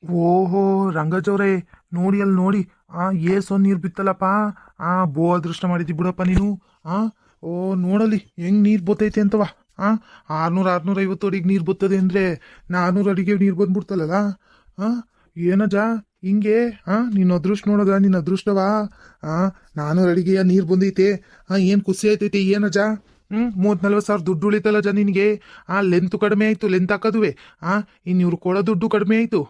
ಓಹೋ, ರಂಗಜವ್ರೆ, ನೋಡಿ ಅಲ್ಲಿ ನೋಡಿ. ಏಸೊಂದು ನೀರು ಬಿತ್ತಲ್ಲಪ್ಪ. ಬೋ ಅದೃಷ್ಟ ಮಾಡಿದ್ದಿ ಬಿಡಪ್ಪ ನೀನು. ಆ ಓ, ನೋಡಲಿ ಹೆಂಗ್ ನೀರು ಬತ್ತೈತೆ ಅಂತವ. ಆ 650 ಅಡಿಗೆ ನೀರು ಬರ್ತದೆ ಅಂದ್ರೆ 400 ಅಡಿಗೆ ನೀರು ಬಂದ್ಬಿಡ್ತಲ್ಲ. ಆ ಏನಜ ಹಿಂಗೆ? ನಿನ್ನ ಅದೃಷ್ಟ ನೋಡದ, ನಿನ್ನ ಅದೃಷ್ಟವಾ. ಆ 400 ಅಡಿಗೆ ನೀರು ಬಂದೈತೆ. ಏನ್ ಖುಷಿ ಆಯ್ತೈತೆ ಏನಜ? 30-40 ಸಾವಿರ ದುಡ್ಡು ಉಳಿತಲ್ಲ ನಿನಗೆ. ಲೆಂತ್ ಕಡಿಮೆ ಆಯ್ತು, ಲೆಂತ್ ಹಾಕೋದುವೆ. ಇನ್ನು ಇವ್ರು ಕೊಡೋ ದುಡ್ಡು ಕಡಿಮೆ ಆಯ್ತು.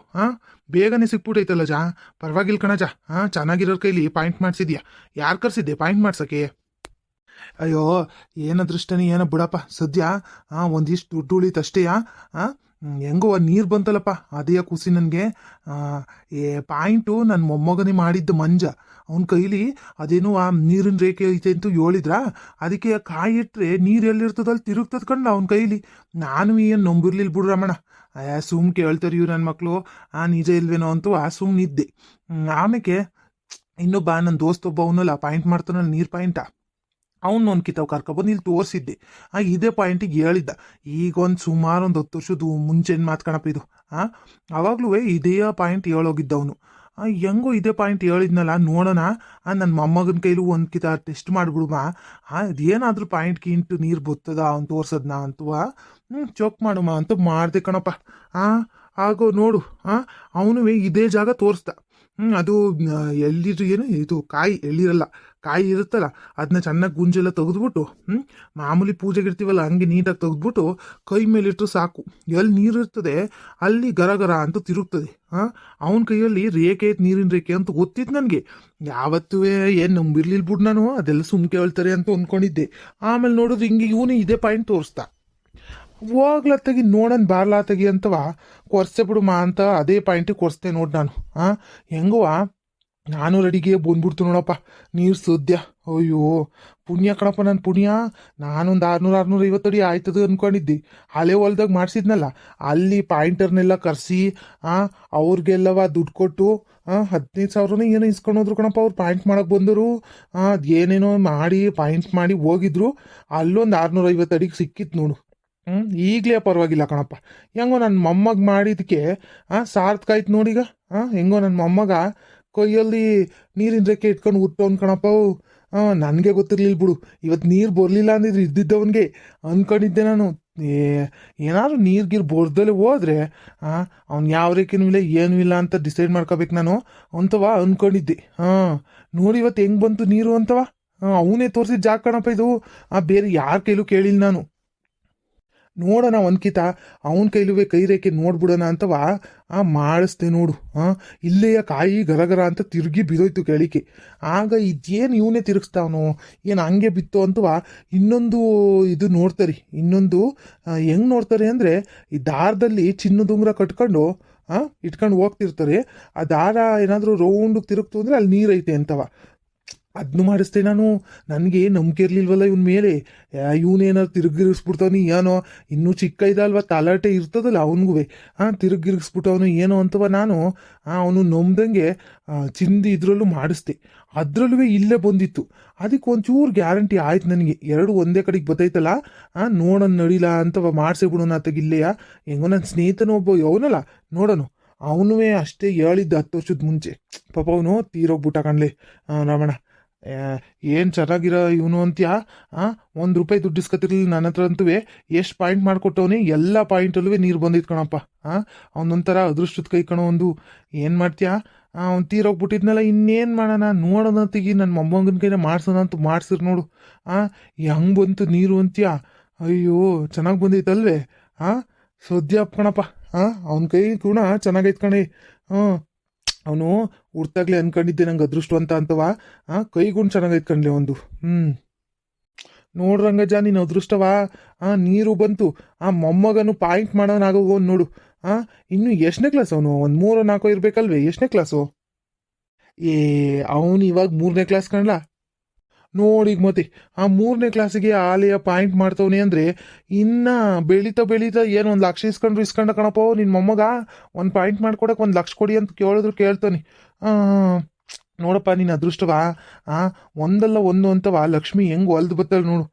ಬೇಗನೆ ಸಿಕ್ಬಿಟ್ಟೈತಲ್ಲ ಜಾ. ಪರವಾಗಿಲ್ಲ ಕಣಜ. ಚೆನ್ನಾಗಿರೋರ್ ಕೈಲಿ ಪಾಯಿಂಟ್ ಮಾಡ್ಸಿದ್ಯಾ. ಯಾರು ಕರ್ಸಿದ್ದೆ ಪಾಯಿಂಟ್ ಮಾಡ್ಸಕ್ಕೆ? ಅಯ್ಯೋ, ಏನ ದೃಷ್ಟನಿ ಏನ ಬಿಡಪ್ಪ ಸದ್ಯ. ಒಂದಿಷ್ಟು ದುಡ್ಡು ಉಳಿತಷ್ಟೇಯಾ. ಹೆಂಗೋ ನೀರು ಬಂತಲ್ಲಪ್ಪ, ಅದೇ ಖುಷಿ ನನಗೆ. ಪಾಯಿಂಟು ನನ್ನ ಮೊಮ್ಮಗನೇ ಮಾಡಿದ್ದ ಮಂಜ. ಅವನ ಕೈಲಿ ಅದೇನೋ ನೀರಿನ ರೇಖೆ ಐತೆ ಅಂತ ಹೇಳಿದ್ರ. ಅದಕ್ಕೆ ಕಾಯಿ ಇಟ್ರೆ ನೀರು ಎಲ್ಲಿರ್ತದಲ್ಲಿ ತಿರುಗ್ತದ ಕಂಡ ಅವನ ಕೈಲಿ. ನಾನು ಏನು ನಂಬಿರ್ಲಿಲ್ಲ ಬಿಡ್ರಮ್ಮಣ. ಸುಮ್ ಕೇಳ್ತಾರೆ ಇವ್ರು ನನ್ನ ಮಕ್ಕಳು. ನಿಜ ಇಲ್ವೇನೋ ಅಂತೂ ಸುಮ್ಮನಿದ್ದೆ. ಆಮೇಲೆ ಇನ್ನೊಬ್ಬ ನನ್ನ ದೋಸ್ತ ಒಬ್ಬ ಅವನಲ್ಲ ಪಾಯಿಂಟ್ ಮಾಡ್ತಾನಲ್ಲ, ನೀರು ಪಾಯಿಂಟ. ಅವ್ನು ಕಿತ್ತವ್ ಕರ್ಕೊಬಂದು ಇಲ್ಲಿ ತೋರಿಸಿದ್ದೆ. ಇದೇ ಪಾಯಿಂಟಿಗೆ ಹೇಳಿದ್ದ. ಈಗ ಸುಮಾರು ಒಂದು 10 ವರ್ಷದ ಮುಂಚೆನ ಮಾತ್ಕಣಪ್ಪ ಇದು. ಅವಾಗ್ಲೂ ಇದೇ ಪಾಯಿಂಟ್ ಹೇಳೋಗಿದ್ದವನು. ಹೆಂಗೋ ಇದೇ ಪಾಯಿಂಟ್ ಹೇಳಿದ್ನಲ್ಲ, ನೋಡೋಣ ನನ್ನ ಮೊಮ್ಮಗನ ಕೈಲೂ ಒಂದು ಕಿತ ಟೆಸ್ಟ್ ಮಾಡಿಬಿಡುವ. ಅದೇನಾದ್ರೂ ಪಾಯಿಂಟ್ ಗಿಂಟು ನೀರು ಬರ್ತದ ಅವ್ನು ತೋರ್ಸದ್ನ ಅಂತವ. ಚೊಕ್ ಮಾಡುಮ ಅಂತ ಮಾಡ್ದೆ ಕಣಪ್ಪ. ಆಗೋ ನೋಡು. ಅವನು ಇದೇ ಜಾಗ ತೋರಿಸ್ದ. ಅದು ಎಳ್ಳಿರು ಏನು ಇದು ಕಾಯಿ ಎಳ್ಳಿರಲ್ಲ, ಕಾಯಿ ಇರುತ್ತಲ್ಲ, ಅದನ್ನ ಚೆನ್ನಾಗಿ ಗುಂಜೆಲ್ಲ ತೆಗೆದ್ಬಿಟ್ಟು ಮಾಮೂಲಿ ಪೂಜೆಗೆ ಇರ್ತೀವಲ್ಲ ಹಂಗೆ ನೀಟಾಗಿ ತೆಗೆದ್ಬಿಟ್ಟು ಕೈ ಮೇಲಿಟ್ಟು ಸಾಕು. ಎಲ್ಲಿ ನೀರು ಇರ್ತದೆ ಅಲ್ಲಿ ಗರ ಅಂತ ತಿರುಗ್ತದೆ. ಅವನ ಕೈಯಲ್ಲಿ ರೇಖೆ ಐತೆ, ನೀರಿನ ರೇಖೆ ಅಂತ ಗೊತ್ತಿತ್ತು ನನಗೆ. ಯಾವತ್ತೂ ಏನು ನಂಬಿರ್ಲಿಲ್ಲ ಬಿಡು ನಾನು. ಅದೆಲ್ಲ ಸುಮ್ಕೆ ಹೇಳ್ತಾರೆ ಅಂತ ಅಂದ್ಕೊಂಡಿದ್ದೆ. ಆಮೇಲೆ ನೋಡಿದ್ರೆ ಹಿಂಗೆ ಇವನು ಇದೇ ಪಾಯಿಂಟ್ ತೋರಿಸ್ತಾ. ಹೋಗ್ಲತ್ತಾಗಿ ನೋಡನ್ ಬಾರ್ಲಾತಾಗಿ ಅಂತವ ಕೊರ್ಸೆ ಬಿಡುಮಾ ಅಂತ ಅದೇ ಪಾಯಿಂಟಿಗೆ ಕೊರ್ಸ್ತೆ ನೋಡಿ ನಾನು. ಹೆಂಗವ 400 ಅಡಿಗೆ ಬಂದ್ಬಿಡ್ತು ನೋಡಪ್ಪ ನೀರು ಸದ್ಯ. ಅಯ್ಯೋ ಪುಣ್ಯ ಕಣಪ್ಪ, ನನ್ನ ಪುಣ್ಯ. ನಾನೊಂದು 600-650 ಅಡಿ ಆಯ್ತದ ಅನ್ಕೊಂಡಿದ್ದೆ. ಹಳೆ ಹೊಲ್ದಾಗ ಮಾಡಿಸಿದ್ನಲ್ಲ, ಅಲ್ಲಿ ಪಾಯಿಂಟರ್ನೆಲ್ಲ ಕರೆಸಿ ಅವ್ರಿಗೆಲ್ಲವ ದುಡ್ಡು ಕೊಟ್ಟು 15,000 ಏನೋ ಇಸ್ಕೊಂಡೋದ್ರು ಕಣಪ್ಪ. ಅವ್ರು ಪಾಯಿಂಟ್ ಮಾಡಕ್ಕೆ ಬಂದರು. ಏನೇನೋ ಮಾಡಿ ಪಾಯಿಂಟ್ ಮಾಡಿ ಹೋಗಿದ್ರು. ಅಲ್ಲೊಂದು 650 ಅಡಿಗೆ ಸಿಕ್ಕಿತ್ತು ನೋಡು. ಈಗಲೇ ಪರವಾಗಿಲ್ಲ ಕಣಪ್ಪ. ಹೆಂಗೋ ನನ್ನ ಮೊಮ್ಮಗ ಮಾಡಿದಕ್ಕೆ ಸಾರ್ಥಕ ಆಯ್ತು ನೋಡೀಗ. ಹೆಂಗೋ ನನ್ನ ಮೊಮ್ಮಗ ಕೈಯಲ್ಲಿ ನೀರಿನ ರೇಖೆ ಇಟ್ಕೊಂಡು ಹುಟ್ಟವನ್ ಕಣಪ್ಪ. ನನಗೆ ಗೊತ್ತಿರ್ಲಿಲ್ಲ ಬಿಡು. ಇವತ್ತು ನೀರು ಬರಲಿಲ್ಲ ಅಂದಿದ್ರೆ ಇದ್ದಿದ್ದವನಿಗೆ ಅನ್ಕೊಂಡಿದ್ದೆ ನಾನು. ಏನಾದ್ರು ನೀರ್ಗೀರು ಬರ್ದಲ್ಲೇ ಹೋದ್ರೆ ಅವ್ನು ಯಾವ ರೇಖೆನೂ ಇಲ್ಲ ಏನೂ ಇಲ್ಲ ಅಂತ ಡಿಸೈಡ್ ಮಾಡ್ಕೋಬೇಕು ನಾನು ಅಂತವ ಅನ್ಕೊಂಡಿದ್ದೆ. ನೋಡಿ ಇವತ್ತು ಹೆಂಗ್ ಬಂತು ನೀರು ಅಂತವ. ಅವನೇ ತೋರಿಸಿದ ಜಾಗ ಕಣಪ್ಪ ಇದು. ಬೇರೆ ಯಾರ ಕೈಲೂ ಕೇಳಿಲ್ಲ ನಾನು. ನೋಡೋಣ ಒಂದ್ಕಿತ ಅವನ ಕೈಲುವೆ ಕೈ ರೇಖೆ ನೋಡ್ಬಿಡೋಣ ಅಂತವ ಮಾಡಿಸ್ದೆ ನೋಡು. ಇಲ್ಲೆಯ ಕಾಯಿ ಗರಗರ ಅಂತ ತಿರುಗಿ ಬಿದ್ದೋಯ್ತು ಕೆಳಿಕೆ. ಆಗ ಇದೇನು ಇವನೇ ತಿರುಗಿಸ್ತಾವನು, ಏನು ಹಂಗೆ ಬಿತ್ತು ಅಂತವ ಇನ್ನೊಂದು ಇದು ನೋಡ್ತಾರೆ. ಇನ್ನೊಂದು ಹೆಂಗ್ ನೋಡ್ತಾರೆ ಅಂದರೆ, ಈ ದಾರದಲ್ಲಿ ಚಿನ್ನದ ಉಂಗುರ ಕಟ್ಕೊಂಡು ಇಟ್ಕೊಂಡು ಹೋಗ್ತಿರ್ತಾರೆ. ಆ ದಾರ ಏನಾದರೂ ರೌಂಡಿಗೆ ತಿರುಗ್ತು ಅಂದರೆ ಅಲ್ಲಿ ನೀರೈತೆ ಅಂತವ. ಅದನ್ನು ಮಾಡಿಸ್ತೆ ನಾನು. ನನಗೆ ನಂಬಿಕೆ ಇರ್ಲಿಲ್ವಲ್ಲ ಇವನ ಮೇಲೆ. ಇವನೇನಾದ್ರು ತಿರುಗಿರಿಸ್ಬಿಡ್ತಾವನಿ ಏನೋ. ಇನ್ನೂ ಚಿಕ್ಕ ಇದಲ್ವ, ತಲಾಟೆ ಇರ್ತದಲ್ಲ ಅವನಿಗೂ. ತಿರುಗಿರಿಸ್ಬಿಟ್ಟವನು ಏನೋ ಅಂತವ ನಾನು. ಅವನು ನಂಬ್ದಂಗೆ ಚಿಂದಿ ಇದ್ರಲ್ಲೂ ಮಾಡಿಸ್ದೆ. ಅದ್ರಲ್ಲೂ ಇಲ್ಲೇ ಬಂದಿತ್ತು. ಅದಕ್ಕೆ ಒಂಚೂರು ಗ್ಯಾರಂಟಿ ಆಯ್ತು ನನಗೆ. ಎರಡು ಒಂದೇ ಕಡೆಗೆ ಬತ್ತೈತಲ್ಲ, ನೋಡೋಣ ನಡಿಲ್ಲ ಅಂತವ ಮಾಡಿಸೇ ಬಿಡೋಣ ತೆಗಿಲ್ಲೆಯ. ಹೆಂಗೋ ನನ್ನ ಸ್ನೇಹಿತನ ಒಬ್ಬ ಅವನಲ್ಲ ನೋಡೋನು, ಅವನು ಅಷ್ಟೇ ಹೇಳಿದ್ದ 10 ವರ್ಷದ ಮುಂಚೆ. ಪಾಪ ಅವನು ತೀರೋಗ್ಬಿಟ್ಟ ಕಣ್ಲೆ ರಮಣ. ಏನು ಚೆನ್ನಾಗಿರೋ ಇವನು ಅಂತ್ಯಾ. ₹1 ದುಡ್ಡು ಇಸ್ಕೊತಿರ್ಲಿಲ್ಲ ನನ್ನ ಹತ್ರ ಅಂತೂ. ಎಷ್ಟು ಪಾಯಿಂಟ್ ಮಾಡಿಕೊಟ್ಟವನಿ, ಎಲ್ಲ ಪಾಯಿಂಟಲ್ಲೂ ನೀರು ಬಂದಿತ್ತು ಕಣಪ್ಪ. ಅವನೊಂಥರ ಅದೃಷ್ಟದ ಕೈ ಕಣೋ ಒಂದು. ಏನು ಮಾಡ್ತೀಯಾ, ಅವ್ನು ತೀರೋಗ್ಬಿಟ್ಟಿದ್ನಲ್ಲ, ಇನ್ನೇನು ಮಾಡೋಣ. ನೋಡೋದಂತಿಗೆ ನನ್ನ ಮೊಮ್ಮಗನ ಕೈನ ಮಾಡ್ಸೋಣ ಅಂತ ಮಾಡ್ಸಿರ್ ನೋಡು. ಹೆಂಗೆ ಬಂತು ನೀರು ಅಂತ್ಯಾ. ಅಯ್ಯೋ ಚೆನ್ನಾಗಿ ಬಂದೈತಲ್ವೇ. ಸದ್ಯ ಕಣಪ್ಪ. ಅವನ ಕೈ ಗುಣ ಚೆನ್ನಾಗೈತ್ ಕಣೆ. ಅವನು ಹುಡ್ತಾಗ್ಲೇ ಅನ್ಕೊಂಡಿದ್ದೆ ನಂಗೆ ಅದೃಷ್ಟವಂತ ಅಂತವ. ಕೈಗುಣ್ ಚೆನ್ನಾಗೈತ್ ಕಣ್ಲೆ ಒಂದು. ನೋಡ್ರಂಗಜ ನೀನು ಅದೃಷ್ಟವಾ. ನೀರು ಬಂತು. ಮೊಮ್ಮಗನು ಪಾಯಿಂಟ್ ಮಾಡೋನಾಗೋ ನೋಡು. ಇನ್ನು ಎಷ್ಟನೇ ಕ್ಲಾಸ್ ಅವನು? ಒಂದು 3-4 ಇರ್ಬೇಕಲ್ವೇ? ಎಷ್ಟನೇ ಕ್ಲಾಸು? ಅವನು ಇವಾಗ 3ನೇ ಕ್ಲಾಸ್ ಕಣ್ಲ. ನೋಡಿಗ ಮತ್ತೆ 3ನೇ ಕ್ಲಾಸಿಗೆ ಆಲೆಯ ಪಾಯಿಂಟ್ ಮಾಡ್ತವನೆ ಅಂದರೆ ಇನ್ನು ಬೆಳೀತಾ ಏನು 1 ಲಕ್ಷ ಇಸ್ಕೊಂಡ ಕಣಪ್ಪ ನಿನ್ನ ಮೊಮ್ಮಗ. ಒಂದು ಪಾಯಿಂಟ್ ಮಾಡ್ಕೊಡಕ್ಕೆ 1 ಲಕ್ಷ ಕೊಡಿ ಅಂತ ಕೇಳಿದ್ರು ಕೇಳ್ತಾನೆ. ನೋಡಪ್ಪ ನೀನು ಅದೃಷ್ಟವಾ. ಒಂದಲ್ಲ ಒಂದು ಅಂತವ ಲಕ್ಷ್ಮಿ ಹೆಂಗೆ ಹೊಲ್ದು ಬತ್ತಾಳೆ ನೋಡು.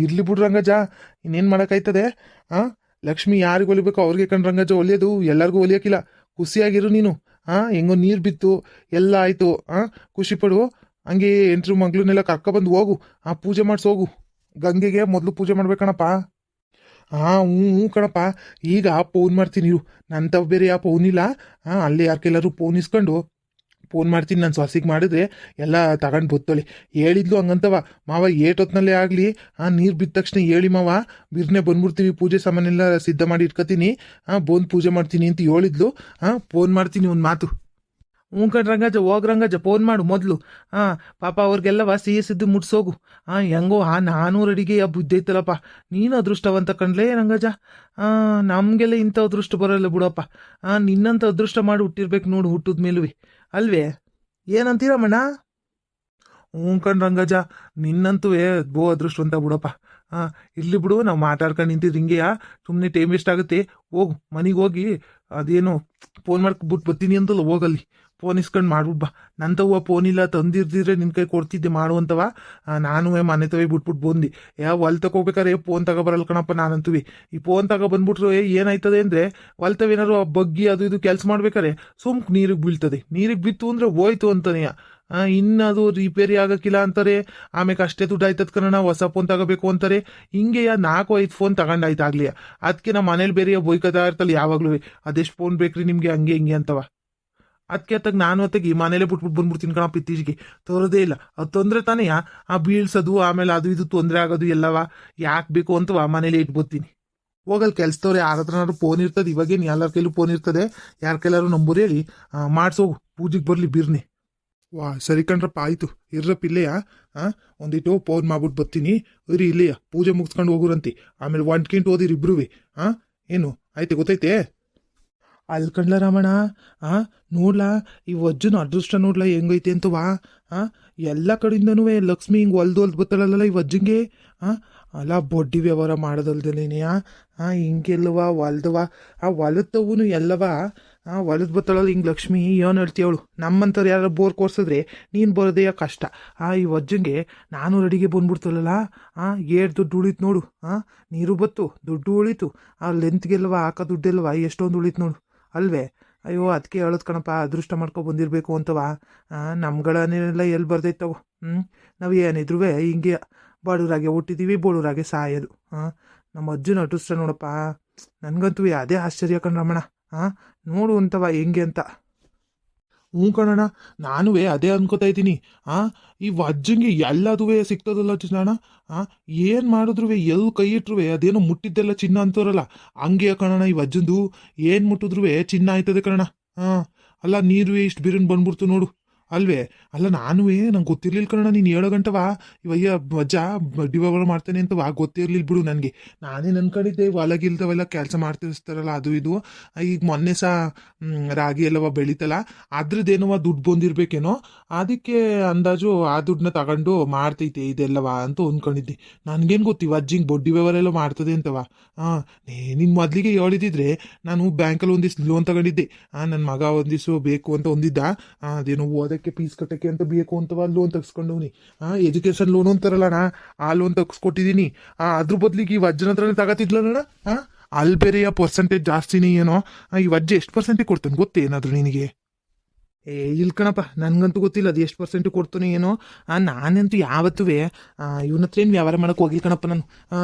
ಇರ್ಲಿ ಬಿಡು ರಂಗಜ, ಇನ್ನೇನು ಮಾಡೋಕ್ಕಾಯ್ತದೆ. ಲಕ್ಷ್ಮಿ ಯಾರಿಗೆ ಹೊಲಿಬೇಕು ಅವ್ರಿಗೆ ಕಂಡು ರಂಗಜ ಹೊಲಿಯೋದು, ಎಲ್ಲರಿಗೂ ಹೊಲಿಯೋಕ್ಕಿಲ್ಲ. ಖುಷಿಯಾಗಿರು ನೀನು. ಹೆಂಗೋ ನೀರು ಬಿತ್ತು, ಎಲ್ಲ ಆಯಿತು. ಖುಷಿ ಪಡು. ಹಂಗೆ ಎಂಟ್ರು ಮಗ್ಳನ್ನೆಲ್ಲ ಕರ್ಕೊಬಂದು ಹೋಗು. ಪೂಜೆ ಮಾಡಿಸಿ ಹೋಗು. ಗಂಗೆಗೆ ಮೊದಲು ಪೂಜೆ ಮಾಡ್ಬೇಕಣಪ್ಪ. ಹ್ಞೂ ಹ್ಞೂ ಕಣಪ್ಪ. ಈಗ ಫೋನ್ ಮಾಡ್ತೀನಿ ಇರು. ನನ್ನ ತಾವು ಬೇರೆ ಯಾವ ಫೋನ್ ಇಲ್ಲ. ಅಲ್ಲೇ ಯಾರ್ಕೆಲ್ಲರೂ ಫೋನ್ ಇಸ್ಕೊಂಡು ಫೋನ್ ಮಾಡ್ತೀನಿ. ನಾನು ಸೊಸಿಗೆ ಮಾಡಿದ್ರೆ ಎಲ್ಲ ತಗೊಂಡು ಬತ್ತೋಳಿ. ಹೇಳಿದ್ಲು ಹಂಗಂತವ ಮಾವ, ಏಟೊತ್ನಲ್ಲೇ ಆಗಲಿ ನೀರು ಬಿದ್ದ ತಕ್ಷಣ ಹೇಳಿ ಮಾವ, ಬಿರ್ನೆ ಬಂದ್ಬಿಡ್ತೀವಿ, ಪೂಜೆ ಸಾಮಾನೆಲ್ಲ ಸಿದ್ಧ ಮಾಡಿ ಇಟ್ಕೊತೀನಿ, ಬಂದು ಪೂಜೆ ಮಾಡ್ತೀನಿ ಅಂತ ಹೇಳಿದ್ಲು. ಫೋನ್ ಮಾಡ್ತೀನಿ ಒಂದು ಮಾತು. ಹ್ಞೂ ಕಣ್ ರಂಗಜ್ಜ, ಹೋಗ್ ರಂಗಜ್ಜ, ಫೋನ್ ಮಾಡು ಮೊದಲು. ಪಾಪ ಅವ್ರಿಗೆಲ್ಲವ ಸಿಹಿ ಸಿದ್ದು ಮುಟ್ಸೋಗು. ಹೆಂಗೋ 400 ಅಡಿಗೆ ಬುದ್ಧಿ ಐತಲ್ಲಪ್ಪ. ನೀನು ಅದೃಷ್ಟವಂತ ಕಣ್ಲೇ ರಂಗಜ್ಜ. ನಮಗೆಲ್ಲ ಇಂಥ ಅದೃಷ್ಟ ಬರೋಲ್ಲ ಬಿಡಪ್ಪ. ನಿನ್ನಂಥ ಅದೃಷ್ಟ ಮಾಡಿ ಹುಟ್ಟಿರ್ಬೇಕು ನೋಡು, ಹುಟ್ಟಿದ ಮೇಲುವೆ ಅಲ್ವೇ? ಏನಂತೀರಮ್ಮಣ್ಣ? ಹ್ಞೂ ಕಣ್ ರಂಗಜ್ಜ, ನಿನ್ನಂತೂ ಬೋ ಅದೃಷ್ಟವಂತ ಬಿಡಪ್ಪ. ಇರ್ಲಿ ಬಿಡು, ನಾವು ಮಾತಾಡ್ಕೊಂಡು ನಿಂತಿದ್ದು ಹಿಂಗೆಯ, ಸುಮ್ಮನೆ ಟೈಮ್ ವೇಸ್ಟ್ ಆಗುತ್ತೆ. ಹೋಗು ಮನೆಗೆ ಹೋಗಿ ಅದೇನು ಫೋನ್ ಮಾಡ್ಬಿಟ್ಟು ಬರ್ತೀನಿ ಅಂತಲ್ಲ, ಹೋಗಲ್ಲಿ ಫೋನ್ ಇಸ್ಕೊಂಡು ಮಾಡ್ಬಿಟ್ಟು ಬಾ. ನಂತವ ಫೋನ್ ಇಲ್ಲ, ತಂದಿರ್ದಿದ್ರೆ ನಿನ್ನ ಕೈ ಕೊಡ್ತಿದ್ದೆ ಮಾಡುವಂತವ. ನಾನು ಮನೆ ತವೆ ಬಿಟ್ಬಿಟ್ಟು ಬಂದು ಹೊಲ್ ತಗೋಬೇಕಾರೆ ಫೋನ್ ತಗೊಬರಲ್ಲ ಕಣಪ್ಪ. ನಾನಂತೂ ಈ ಫೋನ್ ತಗೊಬಂದ್ಬಿಟ್ರು ಏನಾಯ್ತದೆ ಅಂದರೆ, ಹೊಲ್ತವೇನಾರು ಬಗ್ಗಿ ಅದು ಇದು ಕೆಲಸ ಮಾಡ್ಬೇಕಾರೆ ನೀರಿಗೆ ಬೀಳ್ತದೆ. ನೀರಿಗೆ ಬಿತ್ತು ಅಂದರೆ ಹೋಯ್ತು ಅಂತಾನೆ. ಇನ್ನು ಅದು ರಿಪೇರಿ ಆಗಕ್ಕಿಲ್ಲ ಅಂತಾರೆ. ಆಮೇಲೆ ಅಷ್ಟೇ ದುಡ್ಡು ಆಯ್ತದ ಕಣ, ಹೊಸ ಫೋನ್ ತಗೋಬೇಕು ಅಂತಾರೆ. ಹಿಂಗೆ 4-5 ಫೋನ್ ತಗೊಂಡಾಯ್ತಾಗ್ಲಿ. ಅದಕ್ಕೆ ನಮ್ಮ ಮನೇಲಿ ಬೇರೆ ಬೈಕತಾ ಇರ್ತಲ್ಲ ಯಾವಾಗ್ಲೂ, ಅದೆಷ್ಟು ಫೋನ್ ಬೇಕ್ರಿ ನಿಮ್ಗೆ, ಹಂಗೆ ಹಿಂಗೆ ಅಂತವ. ಅದಕ್ಕೆ ನಾನು ಈ ಮನೇಲೆ ಬಿಟ್ಬಿಟ್ಟು ಬಂದ್ಬಿಡ್ತೀನಿ ಕಣಪ್ಪ. ಇತ್ತೀಚೆಗೆ ತೋರೋದೇ ಇಲ್ಲ. ಅದು ತೊಂದರೆ ತಾನೇ, ಬೀಳ್ಸೋದು ಆಮೇಲೆ ಅದು ಇದು ತೊಂದರೆ ಆಗೋದು ಎಲ್ಲವ ಯಾಕೆ ಬೇಕು ಅಂತವ ಮನೇಲಿ ಇಟ್ಬೋತೀನಿ. ಹೋಗಲ್ ಕೆಲ್ಸದವ್ರೆ ಯಾರ ಹತ್ರನಾದ್ರು ಫೋನ್ ಇರ್ತದೆ. ಇವಾಗೇನು ಎಲ್ಲರ ಕೈಲೂ ಫೋನ್ ಇರ್ತದೆ. ಯಾರ ಕೈಲಾರು ನಂಬರ್ ಹೇಳಿ ಮಾಡ್ಸೋಗು, ಪೂಜೆಗೆ ಬರಲಿ ಬಿರ್ನಿ. ಸರಿ ಕಣ್ರಪ್ಪ, ಆಯ್ತು ಇರ್ರಪ್ಪ ಇಲ್ಲೆಯಾ. ಒಂದಿಟ್ಟು ಫೋನ್ ಮಾಡ್ಬಿಟ್ಟು ಬರ್ತೀನಿ ಇರಿ ಇಲ್ಲೆಯ. ಪೂಜೆ ಮುಗಿಸ್ಕೊಂಡು ಹೋಗುರಂತಿ, ಆಮೇಲೆ 1 ಗಂಟೆ ಓದಿರಿ ಇಬ್ರುವೆ. ಏನು ಆಯ್ತು ಗೊತ್ತೈತೆ? ಅಲ್ಲಿ ಕಣ್ಲ ರಾಮಣ್ಣ, ನೋಡ್ಲಾ ಈ ವಜ್ಜನ ಅದೃಷ್ಟ ನೋಡ್ಲಾ ಹೆಂಗೈತೆ ಅಂತವಾ. ಎಲ್ಲ ಕಡೆಯಿಂದನೂ ಲಕ್ಷ್ಮಿ ಹಿಂಗೆ ಹೊಲ್ದು ಬತ್ತಳಲ್ಲ ಈ ವಜ್ಜಂಗೆ. ಅಲ್ಲ ಬಡ್ಡಿ ವ್ಯವಹಾರ ಮಾಡೋದಲ್ದಲೇನೆಯ. ಹಿಂಗೆಲ್ಲವ ಹೊಲ್ದವ ಹೊಲದವು ಎಲ್ಲವ ಹೊಲದ್ ಬತ್ತಳಲ್ಲ ಹಿಂಗೆ ಲಕ್ಷ್ಮಿ. ಏನು ಹೇಳ್ತೀವಳು, ನಮ್ಮಂಥವ್ರು ಯಾರು ಬೋರ್ ಕೋರ್ಸಿದ್ರೆ ನೀನು ಬರೋದೇ ಕಷ್ಟ. ಈ ವಜ್ಜಂಗೆ 400 ಅಡಿಗೆ ಬಂದ್ಬಿಡ್ತಲ್ಲ. ಏಟ್ ದುಡ್ಡು ಉಳಿತು ನೋಡು. ನೀರು ಬತ್ತು, ದುಡ್ಡು ಉಳಿತು, ಲೆಂತ್ಗೆಲ್ವ ಹಾಕೋ ದುಡ್ಡೆಲ್ವ ಎಷ್ಟೊಂದು ಉಳಿತು ನೋಡು ಅಲ್ವೇ? ಅಯ್ಯೋ ಅದಕ್ಕೆ ಹೇಳೋದು ಕಣಪ್ಪ, ಅದೃಷ್ಟ ಮಾಡ್ಕೊ ಬಂದಿರಬೇಕು ಅಂತವ. ನಮ್ಗಳನ್ನೆಲ್ಲ ಎಲ್ಲಿ ಬರ್ದೈತವು. ನಾವು ಏನಿದ್ರು ಹಿಂಗೆ ಬಡವರಾಗೆ ಹುಟ್ಟಿದ್ದೀವಿ, ಬಡವರಾಗೆ ಸಾಯೋದು. ನಮ್ಮ ಅಜ್ಜನ ಅದೃಷ್ಟ ನೋಡಪ್ಪ. ನನಗಂತೂ ಅದೇ ಆಶ್ಚರ್ಯ ಕಣ್ರಮ್ಮಣ. ನೋಡು ಅಂತವ ಹೆಂಗೆ ಅಂತ. ಹ್ಞೂ ಕಣಣ್ಣ, ನಾನು ಅದೇ ಅನ್ಕೋತಾ ಇದ್ದೀನಿ. ಈ ವಜ್ಜಂಗೆ ಎಲ್ಲದೂ ಸಿಗ್ತದಲ್ಲ ಚಿನ್ನಣ್ಣ. ಏನು ಮಾಡಿದ್ರು ಎಲ್ಲಿ ಕೈ ಇಟ್ರು ಅದೇನೋ ಮುಟ್ಟಿದ್ದೆಲ್ಲ ಚಿನ್ನ ಅಂತವ್ರಲ್ಲ, ಹಂಗೆ ಕಣಣ್ಣ ಈ ವಜ್ಜಂದು. ಏನು ಮುಟ್ಟಿದ್ರು ಚಿನ್ನ ಆಯ್ತದೆ ಕಣಣ್ಣ. ಅಲ್ಲ ನೀರು ಇಷ್ಟು ಬಿರಿನ್ ಬಂದ್ಬಿಡ್ತು ನೋಡು ಅಲ್ವೇ? ಅಲ್ಲ ನಾನು ನಂಗೆ ಗೊತ್ತಿರ್ಲಿಲ್ಲ ಕಣಣ್ಣ, ನೀನು 7 ಗಂಟವ ಇವಯ್ಯ ವಜ್ಜ ಬಡ್ಡಿ ವ್ಯವಹಾರ ಮಾಡ್ತಾನೆ ಅಂತವ ಗೊತ್ತಿರ್ಲಿಲ್ಲ ಬಿಡು ನನಗೆ. ನಾನೇ ಅನ್ಕೊಂಡಿದ್ದೆ ಹೊಲಗಿಲ್ದವೆಲ್ಲ ಕೆಲಸ ಮಾಡ್ತಿರ್ತಾರಲ್ಲ ಅದು ಇದು. ಈಗ ಮೊನ್ನೆ ರಾಗಿ ಎಲ್ಲವ ಬೆಳೀತಲ್ಲ, ಅದ್ರದ್ದೇನವ ದುಡ್ಡು ಬಂದಿರ್ಬೇಕೇನೋ, ಅದಕ್ಕೆ ಅಂದಾಜು ಆ ದುಡ್ಡನ್ನ ತಗೊಂಡು ಮಾಡ್ತೈತೆ ಇದೆಲ್ಲವ ಅಂತ ಅಂದ್ಕೊಂಡಿದ್ದೆ. ನನಗೇನು ಗೊತ್ತಿ ವಜ್ಜಿಂಗೆ ಬಡ್ಡಿ ವ್ಯವಹಾರ ಎಲ್ಲ ಮಾಡ್ತದೆ ಅಂತವ. ನಿನ್ನ ಮೊದಲಿಗೆ ಹೇಳಿದಿದ್ರೆ ನಾನು ಬ್ಯಾಂಕಲ್ಲಿ ಒಂದಿವ್ಸ ಲೋನ್ ತಗೊಂಡಿದ್ದೆ. ನನ್ನ ಮಗ ಒಂದಿವ್ಸ ಬೇಕು ಅಂತ ಒಂದಿದ್ದ, ಅದೇನೋ ಓದಕ್ಕೆ ಫೀಸ್ ಕಟ್ಟಕ್ಕೆ ಅಂತ ಬೇಕು ಅಂತವ ಲೋನ್ ತೆಗೆಸ್ಕೊಂಡವ್ನಿ. ಎಜುಕೇಶನ್ ಲೋನ್ ಅಂತಾರಲ್ಲಣ್ಣ, ಆ ಲೋನ್ ತೆಗೆಸ್ಕೊಟ್ಟಿದ್ದೀನಿ. ಅದ್ರ ಬದಲಿಗೆ ಈ ವಜ್ಜನ ಹತ್ರನೇ ತಗೋತಿದ್ಲಣ್ಣ. ಅಲ್ಲಿ ಬೇರೆ ಪರ್ಸೆಂಟೇಜ್ ಜಾಸ್ತಿನೇ ಏನೋ. ಈ ವಜ್ಜೆ ಎಷ್ಟು ಪರ್ಸೆಂಟೇಜ್ ಕೊಡ್ತಾನೆ ಗೊತ್ತೇನಾದ್ರು ನಿನಗೆ? ಇಲ್ಲ ಕಣಪ್ಪ, ನನಗಂತೂ ಗೊತ್ತಿಲ್ಲ ಅದು ಎಷ್ಟು ಪರ್ಸೆಂಟ್ ಕೊಡ್ತಾನೆ ಏನೋ. ನಾನಂತೂ ಯಾವತ್ತೂ ಇವನ ಹತ್ರ ಏನು ವ್ಯವಹಾರ ಮಾಡೋಕೆ ಹೋಗಿಲ್ಲ ಕಣಪ್ಪ ನಾನು.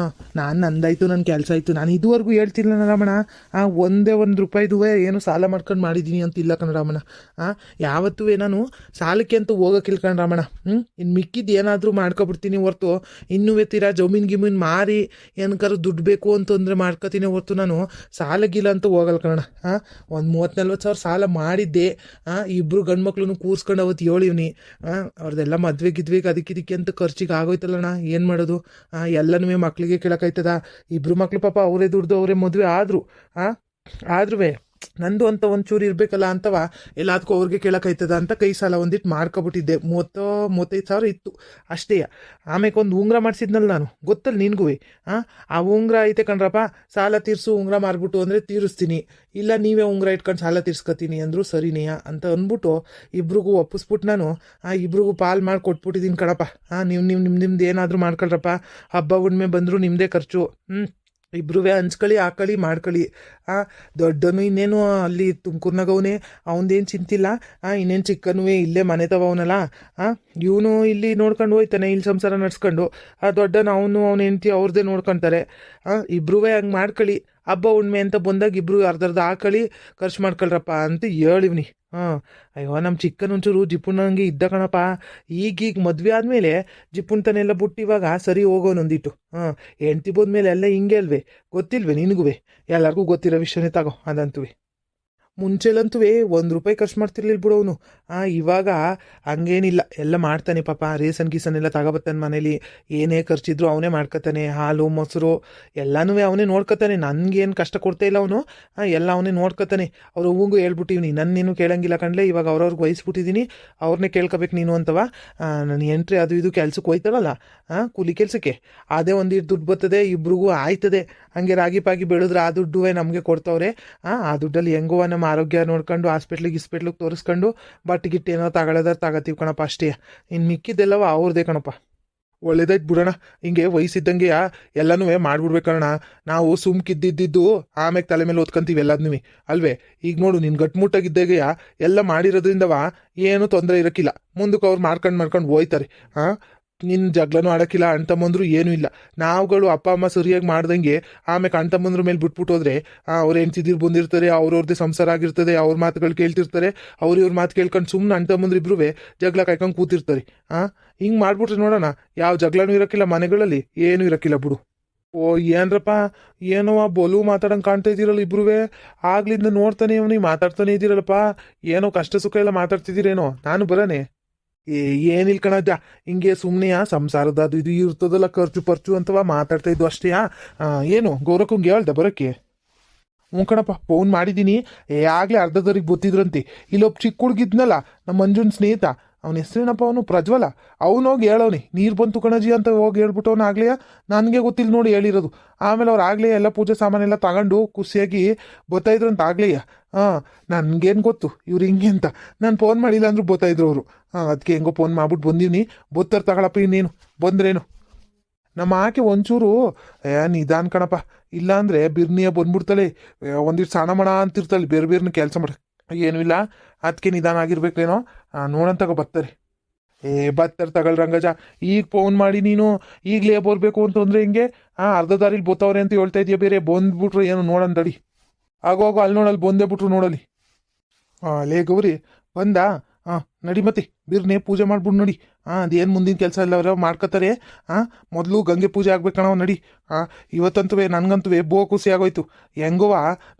ನಾನು ನಂದಾಯ್ತು, ನನ್ನ ಕೆಲಸ ಆಯಿತು. ನಾನು ಇದುವರೆಗೂ ಹೇಳ್ತಿಲ್ಲ ರಮಣ. ಒಂದೇ ₹1 ಏನು ಸಾಲ ಮಾಡ್ಕೊಂಡು ಮಾಡಿದ್ದೀನಿ ಅಂತಿಲ್ಲ ಕಣ ರಮಣ. ಯಾವತ್ತೂ ನಾನು ಸಾಲಕ್ಕೆ ಅಂತ ಹೋಗೋಕ್ಕಿಲ್ಲ ಕಣ ರಮಣ. ಇನ್ನು ಮಿಕ್ಕಿದ್ದು ಏನಾದರೂ ಮಾಡ್ಕೊಬಿಡ್ತೀನಿ ಹೊರ್ತು, ಇನ್ನೂ ತೀರಾ ಜಮೀನು ಮಾರಿ ಏನಕ್ಕಾರು ದುಡ್ಡು ಬೇಕು ಅಂತಂದರೆ ಮಾಡ್ಕೊತೀನಿ ಹೊರ್ತು ನಾನು ಸಾಲಗಿಲ್ಲ ಅಂತ ಹೋಗಲ್ಲ ಕಣ. ಒಂದು 30-40 ಸಾವಿರ ಸಾಲ ಮಾಡಿದ್ದೆ. ಇಬ್ರು ಗಂಡು ಮಕ್ಳು ಕೂರ್ಸ್ಕೊಂಡು ಅವತ್ತು ಹೇಳಿವ್ನಿ. ಅವ್ರದ್ದೆಲ್ಲ ಮದ್ವೆ ಗಿದ್ವೆಗೆ ಅದಕ್ಕೆ ಅಂತ ಖರ್ಚಿಗೆ ಆಗೋಯ್ತಲ್ಲಣ್ಣ, ಏನು ಮಾಡೋದು? ಎಲ್ಲನೂ ಮಕ್ಳಿಗೆ ಕೇಳೋಕ್ಕಾಯ್ತದ? ಇಬ್ರು ಮಕ್ಳು ಪಾಪ ಅವರೇ ದುಡ್ದು ಅವರೇ ಮದುವೆ ಆದರೂ ಆದ್ರೂ ನಂದು ಅಂತ ಒಂಚೂರು ಇರಬೇಕಲ್ಲ ಅಂತವ ಎಲ್ಲದಕ್ಕೂ ಅವ್ರಿಗೆ ಕೇಳೋಕ್ಕಾಯ್ತದ ಅಂತ ಕೈ ಸಾಲ ಒಂದಿಟ್ಟು ಮಾಡ್ಕೊಬಿಟ್ಟಿದ್ದೆ. 30-35 ಸಾವಿರ ಇತ್ತು ಅಷ್ಟೇ. ಆಮೇಲೆ ಒಂದು ಉಂಗುರ ಮಾಡಿಸಿದ್ನಲ್ಲ ನಾನು, ಗೊತ್ತಲ್ಲ ನಿನ್ಗೂ. ಆ ಉಂಗುರ ಐತೆ ಕಣ್ರಪ್ಪ, ಸಾಲ ತೀರಿಸು ಉಂಗುರ ಮಾರ್ಬಿಟ್ಟು ಅಂದರೆ ತೀರಿಸ್ತೀನಿ, ಇಲ್ಲ ನೀವೇ ಉಂಗುರ ಇಟ್ಕೊಂಡು ಸಾಲ ತೀರ್ಸ್ಕೊತೀನಿ ಅಂದರು. ಸರಿನೇ ಅಂತ ಅಂದ್ಬಿಟ್ಟು ಇಬ್ರಿಗೂ ಒಪ್ಪಿಸ್ಬಿಟ್ಟು ನಾನು ಇಬ್ರಿಗೂ ಪಾಲ್ ಮಾಡಿ ಕೊಟ್ಬಿಟ್ಟಿದ್ದೀನಿ ಕಣಪ್ಪ. ನೀವು ನಿಮ್ದು ಏನಾದರೂ ಮಾಡ್ಕೊಳ್ರಪ್ಪ, ಹಬ್ಬ ಹುಣ್ಣಿಮೆ ಬಂದರೂ ನಿಮ್ಮದೇ ಖರ್ಚು. ಇಬ್ರೂ ಹಂಚ್ಕೊಳ್ಳಿ ಹಾಕೊಳ್ಳಿ ಮಾಡ್ಕೊಳ್ಳಿ. ಆ ದೊಡ್ಡನು ಇನ್ನೇನು ಅಲ್ಲಿ ತುಮಕೂರ್ನಾಗವನೇ, ಅವನದೇನು ಚಿಂತಿಲ್ಲ. ಇನ್ನೇನು ಚಿಕ್ಕನೂ ಇಲ್ಲೇ ಮನೆ ತವನಲ್ಲ. ಇವನು ಇಲ್ಲಿ ನೋಡ್ಕೊಂಡು ಹೋಯ್ತಾನೆ, ಇಲ್ಲಿ ಸಂಸಾರ ನಡ್ಸ್ಕೊಂಡು. ದೊಡ್ಡನ ಅವನ ಹೆಂಡತಿ ಅವ್ರದ್ದೇ ನೋಡ್ಕೊತಾರೆ. ಇಬ್ರೂ ಹಂಗೆ ಮಾಡ್ಕೊಳ್ಳಿ. ಹಬ್ಬ ಹುಣ್ಮೆ ಅಂತ ಬಂದಾಗ ಇಬ್ರು ಅರ್ಧ ಹಾಕೊಳ್ಳಿ, ಖರ್ಚು ಮಾಡ್ಕೊಳ್ರಪ್ಪ ಅಂತ ಹೇಳಿವ್ನಿ. ಅಯ್ಯೋ ನಮ್ಮ ಚಿಕ್ಕನ ಒಂಚೂರು ಜಿಪ್ಪುಣ್ಣಂಗೆ ಇದ್ದ ಕಣಪ್ಪ. ಈಗೀಗ ಮದ್ವೆ ಆದಮೇಲೆ ಜಿಪ್ಪುಣ್ತನೆಲ್ಲ ಬಿಟ್ಟು ಇವಾಗ ಸರಿ ಹೋಗೋನೊಂದಿಟ್ಟು. ಹೆಂಡ್ತಿ ಹೋದ್ಮೇಲೆ ಎಲ್ಲ ಹಿಂಗೆ ಅಲ್ವೇ, ಗೊತ್ತಿಲ್ವೇ ನಿನಗೂ? ಎಲ್ಲರಿಗೂ ಗೊತ್ತಿರೋ ವಿಷಯನೇ ತಗೋ ಅದಂತೂ. ಮುಂಚೆಲಂತೂ ₹1 ಖರ್ಚು ಮಾಡ್ತಿರ್ಲಿಲ್ಲ ಬಿಡು ಅವನು. ಇವಾಗ ಹಂಗೇನಿಲ್ಲ, ಎಲ್ಲ ಮಾಡ್ತಾನೆ ಪಾಪ. ರೇಸನ್ ಗೀಸನ್ ಎಲ್ಲ ತಗೋಬತ್ತಾನೆ ಮನೇಲಿ. ಏನೇ ಖರ್ಚಿದ್ರು ಅವನೇ ಮಾಡ್ಕೊತಾನೆ. ಹಾಲು ಮೊಸರು ಎಲ್ಲನೂ ಅವನೇ ನೋಡ್ಕೊತಾನೆ. ನನಗೇನು ಕಷ್ಟ ಕೊಡ್ತಾ ಇಲ್ಲ ಅವನು. ಎಲ್ಲ ಅವನೇ ನೋಡ್ಕೊತಾನೆ. ಅವ್ರ ಹೂವಿಗೂ ಹೇಳ್ಬಿಟ್ಟಿವ್ನಿ, ನನ್ನೇನು ಕೇಳಂಗಿಲ್ಲ ಕಣ್ಲೆ. ಇವಾಗ ಅವ್ರವ್ರಿಗೆ ವಹಿಸ್ಬಿಟ್ಟಿದ್ದೀನಿ, ಅವ್ರನ್ನೇ ಕೇಳ್ಕೊಬೇಕು ನೀನು ಅಂತವ. ನನ್ನ ಎಂಟ್ರಿ ಅದು ಇದು ಕೆಲ್ಸಕ್ಕೆ ಹೋಯ್ತಾಳಲ್ಲ, ಕೂಲಿ ಕೆಲ್ಸಕ್ಕೆ, ಅದೇ ಒಂದಿಟ್ಟು ದುಡ್ಡು ಬರ್ತದೆ, ಇಬ್ರಿಗೂ ಆಯ್ತದೆ. ಹಂಗೆ ರಾಗಿ ಪಾಗಿ ಬೆಳೆದ್ರೆ ಆ ದುಡ್ಡುವೇ ನಮಗೆ ಕೊಡ್ತವ್ರೆ. ಆ ದುಡ್ಡಲ್ಲಿ ಹೆಂಗೋ ನಮ್ಮ ಆರೋಗ್ಯ ನೋಡ್ಕೊಂಡು ಹಾಸ್ಪಿಟ್ಲಿಗೆ ತೋರಿಸ್ಕೊಂಡು ಬಟ್ಟೆಗಿಟ್ಟು ಏನೋ ತಗೊತೀವಿ ಕಣಪ್ಪ ಅಷ್ಟೇ. ಇನ್ನು ಮಿಕ್ಕಿದ್ದೆಲ್ಲವ ಅವ್ರದೇ ಕಣಪ್ಪ. ಒಳ್ಳೇದಾಯ್ತು ಬಿಡೋಣ. ಹಿಂಗೆ ವಯಸ್ಸಿದ್ದಂಗೆ ಎಲ್ಲನೂ ಮಾಡ್ಬಿಡ್ಬೇಕಣ್ಣ. ನಾವು ಸುಮ್ಕಿದ್ದಿದ್ದು ಆಮೇಲೆ ತಲೆ ಮೇಲೆ ಓದ್ಕೊಂತೀವಿ ಎಲ್ಲದನ್ನೂ ಅಲ್ವೇ. ಈಗ ನೋಡು, ನಿನ್ನ ಗಟ್ಮುಟ್ಟಾಗಿದ್ದಾಗ ಎಲ್ಲ ಮಾಡಿರೋದ್ರಿಂದವ ಏನು ತೊಂದರೆ ಇರೋಕ್ಕಿಲ್ಲ. ಮುಂದಕ್ಕೆ ಅವ್ರು ಮಾಡ್ಕೊಂಡು ಹೋಯ್ತಾರೆ. ನಿನ್ನ ಜಗಳನೂ ಆಡೋಕ್ಕಿಲ್ಲ, ಅಣ್ಣ ತಮ್ಮಂದ್ರು ಏನೂ ಇಲ್ಲ. ನಾವುಗಳು ಅಪ್ಪ ಅಮ್ಮ ಸರಿಯಾಗಿ ಮಾಡ್ದಂಗೆ ಆಮೇಲೆ ಅಣ್ಣ ತಮ್ಮಂದ್ರ ಮೇಲೆ ಬಿಟ್ಬಿಟ್ಟು ಹೋದ್ರೆ ಅವ್ರು ಹೆಂಡ್ತಿದಿರು ಬಂದಿರ್ತಾರೆ, ಅವ್ರವ್ರದ್ದೇ ಸಂಸಾರ ಆಗಿರ್ತದೆ, ಅವ್ರ ಮಾತುಗಳು ಕೇಳ್ತಿರ್ತಾರೆ. ಇವ್ರ ಮಾತು ಕೇಳ್ಕೊಂಡು ಸುಮ್ಮನೆ ಅಣ್ಣ ತಮ್ಮಂದ್ರು ಇಬ್ರು ಜಗಳ ಕಾಯ್ಕೊಂಡು ಕೂತಿರ್ತಾರೆ. ಹಿಂಗೆ ಮಾಡ್ಬಿಟ್ರೆ ನೋಡೋಣ, ಯಾವ ಜಗಳನೂ ಇರೋಕ್ಕಿಲ್ಲ ಮನೆಗಳಲ್ಲಿ, ಏನೂ ಇರೋಕ್ಕಿಲ್ಲ ಬಿಡು. ಓ ಏನ್ರಪ್ಪ, ಏನೋ ಬೊಲು ಮಾತಾಡಂಗೆ ಕಾಣ್ತಾ ಇದ್ದೀರಲ್ಲ ಇಬ್ರೂ. ಆಗ್ಲಿಂದ ನೋಡ್ತಾನೆ ನೀವು ಮಾತಾಡ್ತಾನೆ ಇದ್ದೀರಲ್ಲಪ್ಪ. ಏನೋ ಕಷ್ಟ ಸುಖ ಎಲ್ಲ ಮಾತಾಡ್ತಿದ್ದೀರೇನೋ. ನಾನು ಬರೋನೆ. ಏನಿಲ್ಲ ಕಣಜ್ಜ, ಹಿಂಗೆ ಸುಮ್ಮನೆ ಸಂಸಾರದ ಅದು ಇದು ಇರ್ತದಲ್ಲ, ಖರ್ಚು ಅಂತವ ಮಾತಾಡ್ತಾ ಇದ್ದು ಅಷ್ಟೇ. ಏನು ಗೌರಕ್ಕಂಗೆ ಹೇಳ್ದೆ ಬರೋಕ್ಕೆ? ಹ್ಞೂ ಕಣಪ್ಪ, ಫೋನ್ ಮಾಡಿದ್ದೀನಿ. ಆಗಲೇ ಅರ್ಧದವ್ರಿಗೆ ಗೊತ್ತಿದ್ರಂತೆ. ಇಲ್ಲೊಬ್ಬ ಚಿಕ್ಕ ಹುಡುಗಿದ್ನಲ್ಲ, ನಮ್ಮ ಮಂಜುನ್ ಸ್ನೇಹಿತ, ಅವನ ಹೆಸರೇನಪ್ಪ, ಅವನು ಪ್ರಜ್ವಲ. ಅವನೋಗಿ ಹೇಳೋನಿ, ನೀರು ಬಂತು ಕಣಜಿ ಅಂತ ಹೋಗಿ ಹೇಳ್ಬಿಟ್ಟವನು. ಆಗ್ಲೇ ನನಗೆ ಗೊತ್ತಿಲ್ಲ ನೋಡಿ ಹೇಳಿರೋದು. ಆಮೇಲೆ ಅವ್ರು ಆಗಲೇ ಎಲ್ಲ ಪೂಜೆ ಸಾಮಾನೆಲ್ಲ ತಗೊಂಡು ಖುಷಿಯಾಗಿ ಬರ್ತಾಯಿದ್ರು ಅಂತ ಆಗ್ಲೇಯ. ನನಗೇನು ಗೊತ್ತು ಇವ್ರು ಹಿಂಗೆ ಅಂತ. ನಾನು ಫೋನ್ ಮಾಡಿಲ್ಲ ಅಂದ್ರೂ ಬರ್ತಾಯಿದ್ರು ಅವರು. ಅದಕ್ಕೆ ಹೆಂಗೋ ಫೋನ್ ಮಾಡ್ಬಿಟ್ಟು ಬಂದೀನಿ. ಬತ್ತಾರೆ ತಗೊಳಪ್ಪ, ಇನ್ನೇನು ಬಂದ್ರೇನು. ನಮ್ಮ ಆಕೆ ಒಂಚೂರು ನಿಧಾನ ಕಣಪ್ಪ. ಇಲ್ಲಾಂದರೆ ಬಿರ್ನಿಯ ಬಂದ್ಬಿಡ್ತಾಳೆ, ಒಂದಿಟ್ಟು ಸಣ್ಣ ಮಣ ಅಂತಿರ್ತಾಳೆ, ಬೇರೆ ಕೆಲಸ ಮಾಡ ಏನೂ ಇಲ್ಲ. ಅದಕ್ಕೆ ನಿಧಾನ ಆಗಿರ್ಬೇಕೇನೋ. ನೋಡಂತಾಗ ಬರ್ತಾರೆ. ಬರ್ತಾರೆ ತಗೊಳ್ ರಂಗಜ. ಈಗ ಫೋನ್ ಮಾಡಿ ನೀನು ಈಗಲೇ ಬರಬೇಕು ಅಂತಂದ್ರೆ ಹಿಂಗೆ ಅರ್ಧ ದಾರಿಲಿ ಬೋತವ್ರೆ ಅಂತ ಹೇಳ್ತಾ ಇದೆಯಾ. ಬೇರೆ ಬಂದ್ಬಿಟ್ರು ಏನು ನೋಡಂದಡಿ. ಆಗೋಗೋ ಅಲ್ಲಿ ನೋಡಲ್ಲಿ ಬಂದೇ ಬಿಟ್ರು ನೋಡಲಿ. ಲೇ ಗೌರಿ ಬಂದ? ನಡಿ ಮತ್ತೆ ಬಿರ್ನೆ ಪೂಜೆ ಮಾಡ್ಬಿಡು ನಡಿ. ಅದೇನು ಮುಂದಿನ ಕೆಲಸ ಎಲ್ಲ ಅವ್ರ ಮಾಡ್ಕೋತಾರೆ. ಮೊದಲು ಗಂಗೆ ಪೂಜೆ ಆಗ್ಬೇಕಣವ ನಡಿ. ಇವತ್ತಂತೂ ನನಗಂತೂ ಖುಷಿ ಆಗೋಯ್ತು. ಹೆಂಗೋವ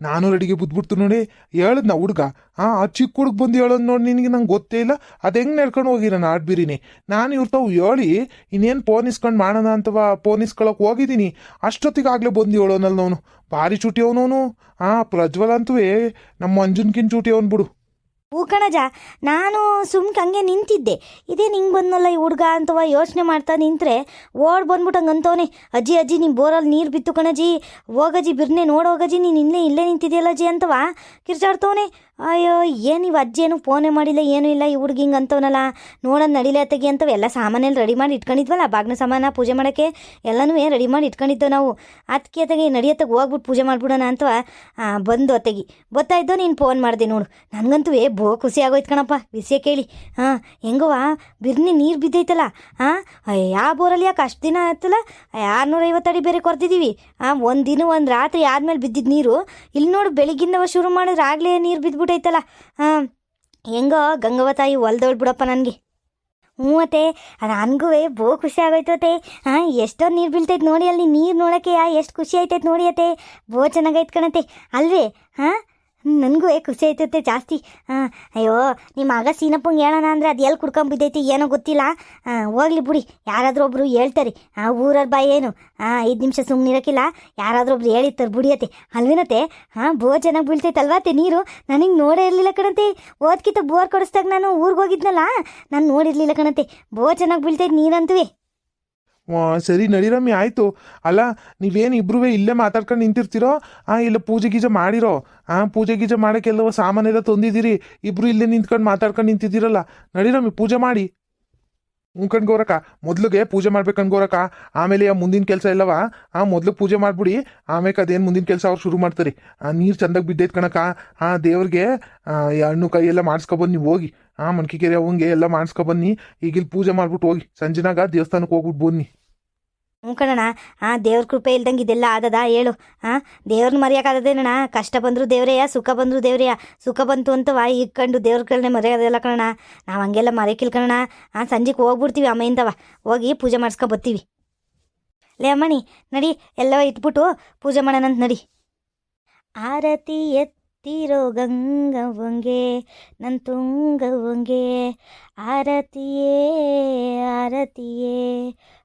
ನಾನು ರೆಡಿಗೆ ಬುದ್ಬಿಡ್ತು ನೋಡಿ. ಹೇಳದ್ ನಾ ಹುಡ್ಗ, ಆ ಚಿಕ್ಕ ಹುಡುಗ ಬಂದು ಹೇಳೋದು ನೋಡಿ ನಿನಗೆ. ನಂಗೆ ಗೊತ್ತೇ ಇಲ್ಲ ಅದು ಹೆಂಗೆ ನಡ್ಕೊಂಡು ಹೋಗಿರ ಆಡ್ಬಿರಿನಿ. ನಾನು ಇವ್ರತಾವು ಹೇಳಿ ಇನ್ನೇನು ಫೋನ್ ಇಸ್ಕೊಂಡು ಮಾಡೋಣ ಅಂತವ ಫೋನ್ ಇಸ್ಕೊಳಕ್ಕೆ ಹೋಗಿದ್ದೀನಿ. ಅಷ್ಟೊತ್ತಿಗೆ ಆಗಲೇ ಬಂದು ಹೇಳೋನಲ್ಲ ಅವನು. ಭಾರಿ ಚೂಟಿ ಅವನವನು. ಪ್ರಜ್ವಲ್ ಅಂತೂ ನಮ್ಮ ಮಂಜುನ್ಕಿನ್ ಚೂಟಿ ಅವನು ಬಿಡು. ಹೂ ಕಣಜ, ನಾನು ಸುಮ್ಕೆ ಹಂಗೆ ನಿಂತಿದ್ದೆ. ಇದೇನು ಹಿಂಗೆ ಬಂದಲ್ಲ ಈ ಹುಡುಗ ಅಂತವ ಯೋಚನೆ ಮಾಡ್ತಾ ನಿಂತರೆ ಓಡ್ ಬಂದ್ಬಿಟ್ಟು ಹಂಗೆ ಅಂತವನೆ. ಅಜ್ಜಿ ನಿಮ್ಮ ಬೋರಲ್ಲಿ ನೀರು ಬಿತ್ತು ಕಣಜಿ, ಹೋಗಜ್ಜಿ ಬಿರ್ನೆ ನೋಡೋಗಜ್ಜಿ, ನೀನು ಇಲ್ಲೇ ನಿಂತಿದೆಯಲ್ಲ ಅಜ್ಜಿ ಅಂತವ ಕಿರ್ಚಾಡ್ತವನೆ. ಅಯ್ಯೋ ಏನು ಇವು ಅಜ್ಜಿ ಏನು ಫೋನೇ ಮಾಡಿಲ್ಲ, ಏನೂ ಇಲ್ಲ. ಈ ಹುಡುಗಿ ಹಿಂಗೆ ಅಂತವನಲ್ಲ, ನೋಡೋದು ನಡಿಲೆ ಅತ್ತಗಿ ಅಂತವ. ಎಲ್ಲ ಸಾಮಾನೆಲ್ಲ ರೆಡಿ ಮಾಡಿ ಇಟ್ಕೊಂಡಿದ್ವಲ್ಲ, ಬಾಗಿನ ಸಾಮಾನ ಪೂಜೆ ಮಾಡೋಕ್ಕೆ ಎಲ್ಲನೂ ರೆಡಿ ಮಾಡಿ ಇಟ್ಕೊಂಡಿದ್ದೋ ನಾವು. ಅದಕ್ಕೆ ಅತ್ತಗೆ ನಡಿಯತ್ತಾಗ ಹೋಗ್ಬಿಟ್ಟು ಪೂಜೆ ಮಾಡ್ಬಿಡೋಣ ಅಂತವ ಬಂದು ಅತ್ತಗಿ ಗೊತ್ತಾಯ್ತೋ ನೀನು ಫೋನ್ ಮಾಡಿದೆ ನೋಡು. ನನಗಂತೂ ಖುಷಿ ಆಗೋಯ್ತು ಕಣಪ್ಪ ವಿಷಯ ಕೇಳಿ. ಹೆಂಗವ ಬಿರ್ನಿ ನೀರು ಬಿದ್ದೈತಲ್ಲ. ಯಾವ ಬೋರಲ್ಲಿ ಯಾಕೆ ಅಷ್ಟು ದಿನ ಆಯ್ತಲ್ಲ, 650 ಅಡಿ ಬೇರೆ ಕೊರ್ತಿದ್ದೀವಿ. ಒಂದು ರಾತ್ರಿ ಆದಮೇಲೆ ಬಿದ್ದಿದ್ದು ನೀರು ಇಲ್ಲಿ ನೋಡು, ಬೆಳಿಗ್ಗಿಂದವ ಶುರು ಮಾಡಿದ್ರೆ ಆಗಲೇ ನೀರು ಬಿದ್ದುಬಿಟ್ಟೈತಲ್ಲ. ಹೆಂಗೋ ಗಂಗವ್ವ ತಾಯಿ ಹೊಲ್ದೋಳ್ ಬಿಡಪ್ಪ ನನಗೆ. ಹ್ಞೂ ಅತ್ತೆ, ನನಗೂ ಖುಷಿ ಆಗೋಯ್ತು ಅತ್ತೆ. ಎಷ್ಟೊಂದು ನೀರು ಬೀಳ್ತೈತೆ ನೋಡಿ ಅಲ್ಲಿ. ನೀರು ನೋಡೋಕ್ಕೆ ಎಷ್ಟು ಖುಷಿ ಆಯ್ತೈತೆ ನೋಡಿ ಅತ್ತೆ. ಚೆನ್ನಾಗೈತೆ ಕಣತ್ತೆ ಅಲ್ವೇ? ನನಗೂ ಖುಷಿ ಆಯ್ತತ್ತೆ ಜಾಸ್ತಿ. ಅಯ್ಯೋ ನಿಮ್ಮ ಮಗ ಸೀನಪ್ಪಂಗೆ ಹೇಳೋಣ ಅಂದರೆ ಅದು ಎಲ್ಲಿ ಕುಡ್ಕೊಂಬಿದ್ದೈತಿ ಏನೋ ಗೊತ್ತಿಲ್ಲ. ಹೋಗ್ಲಿ ಬಿಡಿ, ಯಾರಾದರೂ ಒಬ್ರು ಹೇಳ್ತಾರೆ. ಊರವ್ರ ಬಾಯಿ ಏನು 5 ನಿಮಿಷ ಸುಮ್ಮನಿರೋಕ್ಕಿಲ್ಲ, ಯಾರಾದರೂ ಒಬ್ರು ಹೇಳಿರ್ತಾರೆ ಬಿಡಿಯತ್ತೆ ಅಲ್ವೇನತ್ತೆ. ಚೆನ್ನಾಗಿ ಬೀಳ್ತೈತಲ್ವತ್ತೆ ನೀರು. ನನಗೆ ನೋಡೇ ಇರಲಿಲ್ಲ ಕಣತೆ. ಓದ್ಕಿಂತ ಬೋರ್ ಕೊಡಿಸ್ದಾಗ ನಾನು ಊರಿಗೆ ಹೋಗಿದ್ನಲ್ಲ, ನಾನು ನೋಡಿರಲಿಲ್ಲ ಕಣತೆ. ಚೆನ್ನಾಗಿ ಬೀಳ್ತೈತೆ ನೀರಂತೂ. ಸರಿ ನಡಿರಮ್ಮಿ, ಆಯಿತು. ಅಲ್ಲ ನೀವೇನು ಇಬ್ರೂ ಇಲ್ಲೇ ಮಾತಾಡ್ಕೊಂಡು ನಿಂತಿರ್ತೀರೋ? ಇಲ್ಲ ಪೂಜೆ ಗೀಜೆ ಮಾಡಿರೋ? ಪೂಜೆ ಗೀಜೆ ಮಾಡೋಕ್ಕೆಲ್ಲವ ಸಾಮಾನೆಲ್ಲ ತಂದಿದ್ದೀರಿ, ಇಬ್ಬರು ಇಲ್ಲೇ ನಿಂತ್ಕೊಂಡು ಮಾತಾಡ್ಕೊಂಡು ನಿಂತಿದ್ದೀರಲ್ಲ. ನಡಿರಮ್ಮಿ ಪೂಜೆ ಮಾಡಿ. ಕಣ್ಗೌರಕ್ಕ ಮೊದ್ಲಿಗೆ ಪೂಜೆ ಮಾಡ್ಬೇಕು ಕಣ್ಗೌರಕ್ಕ. ಆಮೇಲೆ ಆ ಮುಂದಿನ ಕೆಲಸ ಎಲ್ಲವ ಮೊದ್ಲು ಪೂಜೆ ಮಾಡ್ಬಿಡಿ, ಆಮೇಲೆ ಅದೇನು ಮುಂದಿನ ಕೆಲಸ ಅವ್ರು ಶುರು ಮಾಡ್ತಾರೆ. ನೀರು ಚಂದಾಗಿ ಬಿದ್ದೈತೆ ಕಣಕ್ಕ. ದೇವ್ರಿಗೆ ಹಣ್ಣು ಕೈ ಎಲ್ಲ ಮಾಡಿಸ್ಕೊಬಂದು ನೀವು ಹೋಗಿ ಮಣ್ಕಿಕೆರೆ ಅವಂಗೆ ಎಲ್ಲ ಮಾಡಿಸ್ಕೊಬನ್ನಿ. ಈಗಿಲ್ಲಿ ಪೂಜೆ ಮಾಡ್ಬಿಟ್ಟು ಹೋಗಿ ಸಂಜೆನಾಗ ದೇವಸ್ಥಾನಕ್ಕೆ ಹೋಗ್ಬಿಟ್ಟು ಬನ್ನಿ. ಹ್ಞೂ ಕಣಣ್ಣ. ದೇವ್ರ ಕೃಪೆ ಇಲ್ದಂಗೆ ಇದೆಲ್ಲ ಆದದ ಹೇಳು. ದೇವ್ರನ್ನ ಮರೆಯೋಕ್ಕಾಗದೇನಣ್ಣ. ಕಷ್ಟ ಬಂದರೂ ದೇವ್ರೆಯ, ಸುಖ ಬಂದರೂ ದೇವ್ರೆಯ. ಸುಖ ಬಂತು ಅಂತವ ಇಕ್ಕೊಂಡು ದೇವ್ರಗಳನ್ನೇ ಮರೆಯೋದಿಲ್ಲ ಕಣಣ್ಣ. ನಾವು ಹಂಗೆಲ್ಲ ಮರೆಯಕ್ಕಿಲ್ಲ ಕಣಣ್ಣ. ಸಂಜೆಗೆ ಹೋಗ್ಬಿಡ್ತೀವಿ ಅಮ್ಮೆಯಿಂದವ, ಹೋಗಿ ಪೂಜೆ ಮಾಡಿಸ್ಕೊ ಬರ್ತೀವಿ. ಲೇ ಅಮ್ಮಣಿ ನಡಿ, ಎಲ್ಲವ ಇಟ್ಬಿಟ್ಟು ಪೂಜೆ ಮಾಡೋಣಂತ ನಡಿ. ಆರತಿ ಎತ್ತಿರೋ ಗಂಗವ್ವಂಗೆ ನನ್ನ ತುಂಗವ್ವಂಗೆ, ಆರತಿಯೇ ಆರತಿಯೇ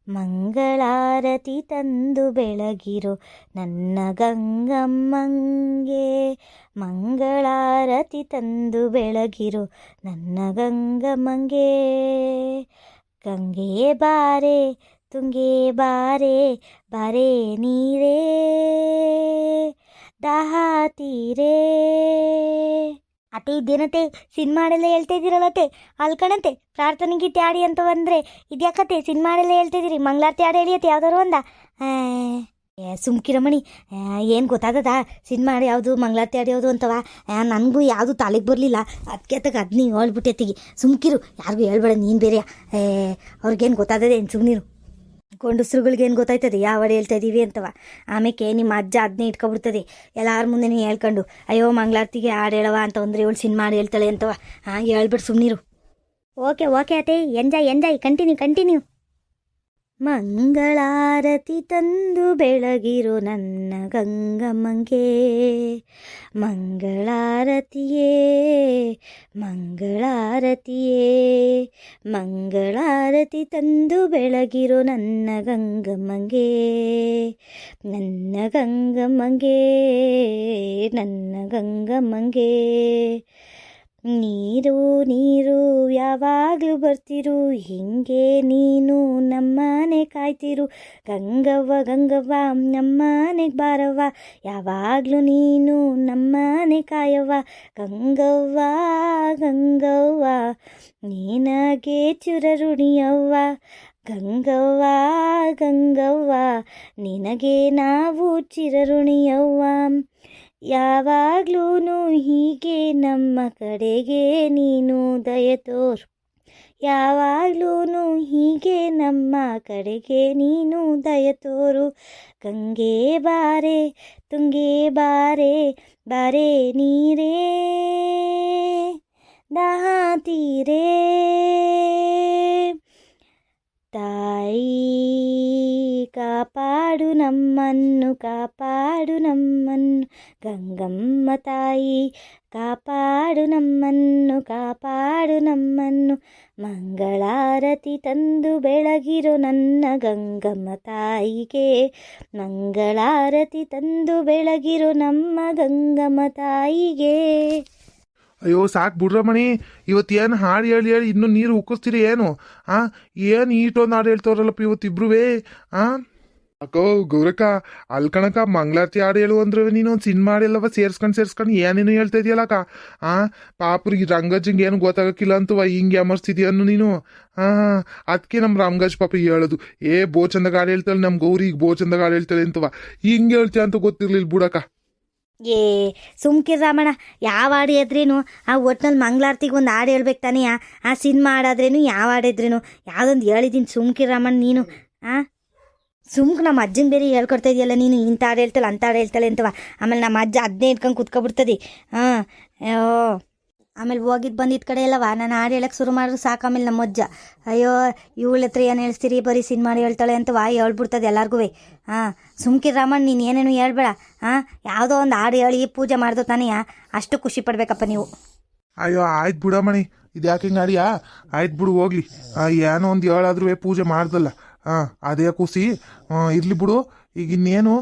ಮಂಗಳಾರತಿ ತಂದು ಬೆಳಗಿರೋ ನನ್ನ ಗಂಗಮ್ಮಂಗೆ, ಮಂಗಳಾರತಿ ತಂದು ಬೆಳಗಿರೋ ನನ್ನ ಗಂಗಮ್ಮಂಗೆ. ಗಂಗೆ ಬಾರೆ ತುಂಗೆ ಬಾರೆ ಬಾರೆ ನೀರೇ ದಾಹ ತೀರೇ. ಅತ್ತೆ ಇದೇನತ್ತೆ ಸಿನಿಮಾಡೆಲ್ಲ ಹೇಳ್ತಾ ಇದ್ದೀರಲ್ಲತ್ತೆ, ಅಲ್ಕಣತ್ತೆ ಪ್ರಾರ್ಥನೆಗೆ ತ್ಯಾಡಿ ಅಂತ ಬಂದರೆ ಇದ್ಯಾಕತ್ತೆ ಸಿನಿಮಾಡೆಲ್ಲ ಹೇಳ್ತಾ ಇದ್ದೀರಿ? ಮಂಗಳಾರತಿ ಹಾಡು ಹೇಳಿಯತ್ತೆ ಯಾವ್ದಾರು ಒಂದ? ಸುಮ್ಕಿರಮಣಿ, ಏನು ಗೊತ್ತಾಗದ ಸಿನಿಮಾ ಹಾಡು ಯಾವುದು ಮಂಗಳಾರತಿ ಹಾಡು ಯಾವುದು ಅಂತವ? ನನಗೂ ಯಾವುದು ತಲೆಗೆ ಬರಲಿಲ್ಲ, ಅದಕ್ಕೆ ತಗ ಅದನ್ನ ಹೇಳ್ಬಿಟ್ಟೆತ್ತಿಗೆ. ಸುಮ್ಕಿರು, ಯಾರಿಗೂ ಹೇಳ್ಬೇಡ ನೀನು ಬೇರೆ. ಅವ್ರಿಗೇನು ಗೊತ್ತಾಗದೆ ಏನು ಸುಮ್ಮನಿರು. ಗಂಡಸ್ರುಗಳ್ಗೇನು ಗೊತ್ತಾಯ್ತದೆ ಯಾವ ಹಾಡು ಹೇಳ್ತಾ ಇದ್ದೀವಿ ಅಂತವ? ಆಮೇಲೆ ನಿಮ್ಮ ಅಜ್ಜ ಅದನ್ನೇ ಇಟ್ಕೊಬಿಡ್ತದೆ ಎಲ್ಲಾರ ಮುಂದೆ ನೀವು ಹೇಳ್ಕೊಂಡು, ಅಯ್ಯೋ ಮಂಗಳಾರತಿಗೆ ಹಾಡು ಹೇಳವ ಅಂತ ಅಂದ್ರೆ ಇವಳು ಸಿನಿಮಾ ಹಾಡು ಹೇಳ್ತಾಳೆ ಅಂತವ. ಹೇಳ್ಬಿಟ್ಟು ಸುಮ್ಮನಿರು. ಓಕೆ ಓಕೆ ಅತ್ತೆ, ಎಂಜಾಯ್ ಕಂಟಿನ್ಯೂ. ಮಂಗಳಾರತಿ ತಂದು ಬೆಳಗಿರೋ ನನ್ನ ಗಂಗಮ್ಮಂಗೆ, ಮಂಗಳಾರತಿಯೇ ಮಂಗಳಾರತಿಯೇ ಮಂಗಳಾರತಿ ತಂದು ಬೆಳಗಿರೋ ನನ್ನ ಗಂಗಮ್ಮಂಗೆ, ನನ್ನ ಗಂಗಮ್ಮಂಗೆ ನನ್ನ ಗಂಗಮ್ಮಂಗೆ. ನೀರು ನೀರು ಯಾವಾಗಲೂ ಬರ್ತಿರು, ಹಿಂಗೆ ನೀನು ನಮ್ಮನೆ ಕಾಯ್ತಿರು. ಗಂಗವ್ವ ನಮ್ಮನೆಗೆ ಬಾರವ್ವ, ಯಾವಾಗಲೂ ನೀನು ನಮ್ಮನೆ ಕಾಯವ್ವ. ಗಂಗವ್ವ ನಿನಗೆ ಚಿರಋಣಿಯವ್ವ. ಗಂಗವ್ವ ನಿನಗೆ ನಾವು ಚಿರಋಣಿಯವ್ವ. ಯಾವಾಗ್ಲೂ ಹೀಗೆ ನಮ್ಮ ಕಡೆಗೆ ನೀನು ದಯೆ ತೋರು, ಯಾವಾಗ್ಲೂ ಹೀಗೆ ನಮ್ಮ ಕಡೆಗೆ ನೀನು ದಯೆ ತೋರು. ಗಂಗೆ ಬಾರೆ ತುಂಗೆ ಬಾರೆ ಬಾರೆ ನೀರೇ ದಾಹ ತೀರೇ. ತಾಯಿ ಕಾಪಾಡು ನಮ್ಮನ್ನು ಗಂಗಮ್ಮ ತಾಯಿ ಕಾಪಾಡು ನಮ್ಮನ್ನು. ಮಂಗಳಾರತಿ ತಂದು ಬೆಳಗಿರೋ ನನ್ನ ಗಂಗಮ್ಮ ತಾಯಿಗೆ, ಮಂಗಳಾರತಿ ತಂದು ಬೆಳಗಿರೋ ನಮ್ಮ ಗಂಗಮ್ಮ ತಾಯಿಗೆ. ಅಯ್ಯೋ ಸಾಕು ಬಿಡ್ರಮಣಿ, ಇವತ್ತೇನು ಹಾಡು ಹೇಳಿ ಇನ್ನೂ ನೀರು ಉಕ್ಕಿಸ್ತೀರಿ ಏನು? ಏನು ಈಟೊಂದು ಹಾಡು ಹೇಳ್ತವ್ರಲ್ಲಪ್ಪ ಇವತ್ತಿಬ್ರುವೇ. ಅಕ್ಕೋ ಗೌರಕ್ಕ, ಅಲ್ಕಣಕ್ಕ ಮಂಗಳಾರತಿ ಹಾಡು ಹೇಳು ಅಂದ್ರೆ ನೀನು ಒಂದು ಸಿನಿಮಾ ಹಾಡೆಲ್ಲವ ಸೇರ್ಸ್ಕೊಂಡು ಏನೇನು ಹೇಳ್ತಾ ಇದೆಯಲ್ಲಕ್ಕ. ಪಾಪ್ರಿಗೆ ರಂಗಜ್ಜಂಗೆ ಏನು ಗೊತ್ತಾಗಕ್ಕಿಲ್ಲ ಅಂತವ ಹಿಂಗೆ ಅಮರ್ಸ್ತಿದ್ಯನ್ನು ನೀನು. ಅದಕ್ಕೆ ನಮ್ಮ ರಾಮಗಜ್ ಪಾಪ ಹೇಳೋದು, ಬೋ ಚಂದಾಗ ಹಾಡು ಹೇಳ್ತಾಳೆ ನಮ್ಮ ಗೌರಿಗೆ, ಬೋ ಚಂದಾಗ ಹಾಡು ಹೇಳ್ತಾಳೆ ಅಂತವ. ಹಿಂಗೆ ಹೇಳ್ತೀಯ ಅಂತ ಗೊತ್ತಿರ್ಲಿಲ್ಲ ಬಿಡಕ್ಕ. ಸುಮ್ಕಿರ್ ರಾಮಣ್ಣ, ಯಾವ ಹಾಡು ಎದ್ರೇನು ಒಟ್ನಲ್ಲಿ ಮಂಗಳಾರತಿಗೆ ಒಂದು ಹಾಡು ಹೇಳ್ಬೇಕು ತಾನೇ. ಸಿನಿಮಾ ಹಾಡಾದ್ರೇನು ಯಾವ ಹಾಡಿದ್ರೇನು ಯಾವುದೊಂದು ಹೇಳಿದ್ದೀನಿ. ಸುಮ್ಕಿರ್ ರಾಮಣ್ಣ ನೀನು. ಸುಮ್ಕೆ ನಮ್ಮ ಅಜ್ಜನ ಬೇರೆ ಹೇಳ್ಕೊಡ್ತಾ ಇದೆಯಲ್ಲ ನೀನು, ಇಂಥ ಹಾಡು ಹೇಳ್ತಾಳೆ ಅಂಥ ಹಾಡು ಹೇಳ್ತಾಳೆ ಅಂತವ. ಆಮೇಲೆ ನಮ್ಮ ಅಜ್ಜ ಅದನ್ನೇ ಇಟ್ಕೊಂಡು ಕುತ್ಕೊಬಿಡ್ತದೆ. ಆಮೇಲೆ ಹೋಗಿದ್ದು ಬಂದಿದ್ದ ಕಡೆ ಎಲ್ಲವ ನಾನು ಹಾಡು ಹೇಳಕ್ಕೆ ಶುರು ಮಾಡಿದ್ರು ಸಾಕು. ಆಮೇಲೆ ನಮ್ಮ ಅಜ್ಜ, ಅಯ್ಯೋ ಇವಳ ಹತ್ರ ಏನು ಹೇಳ್ತೀರಿ, ಬರೀ ಸಿನಿಮಾ ಹೇಳ್ತಾಳೆ ಅಂತವ ಹೇಳ್ಬಿಡ್ತದೆ ಎಲ್ಲರಿಗೂ. ಸುಮ್ಕಿರ್ ರಾಮಣ್ಣ ನೀನು ಏನೇನು ಹೇಳ್ಬೇಡ. ಯಾವುದೋ ಒಂದು ಹಾಡು ಹೇಳಿ ಪೂಜೆ ಮಾಡ್ದೋ ತಾನೇ, ಅಷ್ಟು ಖುಷಿ ಪಡ್ಬೇಕಪ್ಪ ನೀವು. ಅಯ್ಯೋ ಆಯ್ತು ಬಿಡಮಣಿ, ಇದು ಯಾಕೆ ಹಿಂಗೆ ಆಡಿಯಾ? ಆಯ್ತು ಬಿಡು ಹೋಗ್ಲಿ. ಏನೋ ಒಂದು ಹೇಳಾದ್ರೂ ಪೂಜೆ ಮಾಡ್ದಲ್ಲ, ಅದೇ ಖುಷಿ. ಇರ್ಲಿ ಬಿಡು. ಈಗ ಇನ್ನೇನು